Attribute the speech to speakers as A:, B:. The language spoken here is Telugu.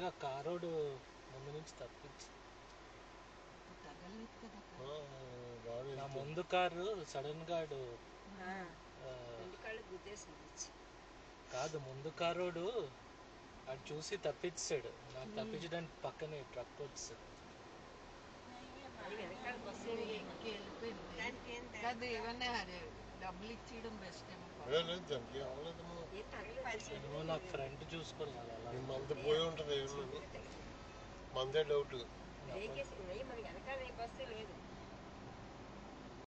A: కరెక్ట్గా కారోడు ముందు నుంచి తప్పించి నా ముందు కారు సడన్ గా కాదు, ముందు కారోడు అది చూసి తప్పించాడు. నాకు తప్పించడానికి పక్కనే ట్రక్ వచ్చాడు.
B: డబ్బులు ఇచ్చేయడం బెస్ట్
A: ఏమో నాకు ఫ్రంట్ చూసుకోలేదు. అలా
C: మంద పోయి ఉంటుంది, మందే డౌట్.
D: మనకి వెనకాల బస్సు లేదు.